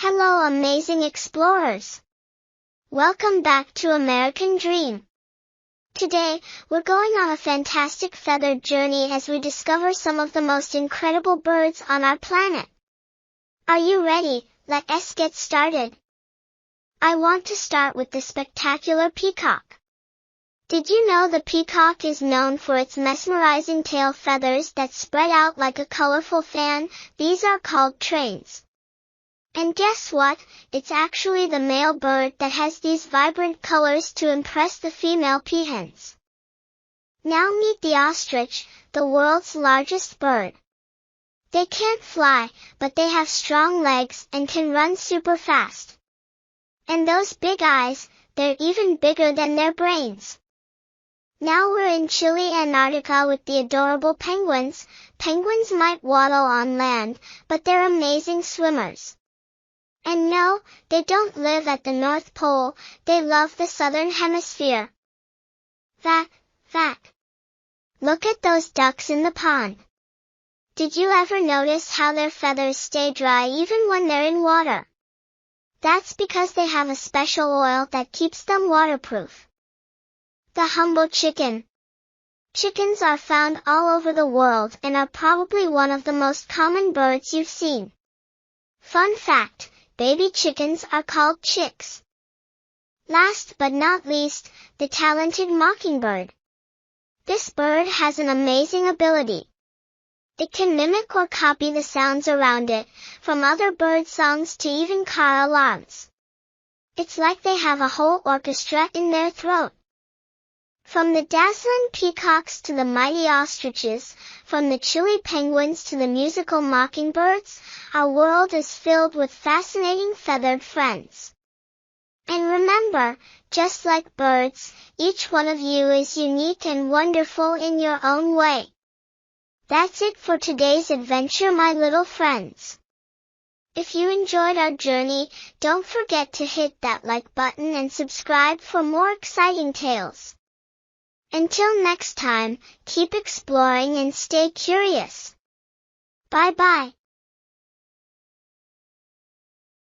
Hello amazing explorers! Welcome back to American Dream. Today, we're going on a fantastic feathered journey as we discover some of the most incredible birds on our planet. Are you ready? Let us get started. I want to start with the spectacular peacock. Did you know the peacock is known for its mesmerizing tail feathers that spread out like a colorful fan? These are called trains. And guess what? It's actually the male bird that has these vibrant colors to impress the female peahens. Now meet the ostrich, the world's largest bird. They can't fly, but they have strong legs and can run super fast. And those big eyes, they're even bigger than their brains. Now we're in chilly Antarctica with the adorable penguins. Penguins might waddle on land, but they're amazing swimmers. And no, they don't live at the North Pole, they love the Southern Hemisphere. Vac. Look at those ducks in the pond. Did you ever notice how their feathers stay dry even when they're in water? That's because they have a special oil that keeps them waterproof. The humble chicken. Chickens are found all over the world and are probably one of the most common birds you've seen. Fun fact. Baby chickens are called chicks. Last but not least, the talented mockingbird. This bird has an amazing ability. It can mimic or copy the sounds around it, from other bird songs to even car alarms. It's like they have a whole orchestra in their throat. From the dazzling peacocks to the mighty ostriches, from the chilly penguins to the musical mockingbirds, our world is filled with fascinating feathered friends. And remember, just like birds, each one of you is unique and wonderful in your own way. That's it for today's adventure, my little friends. If you enjoyed our journey, don't forget to hit that like button and subscribe for more exciting tales. Until next time, keep exploring and stay curious. Bye-bye.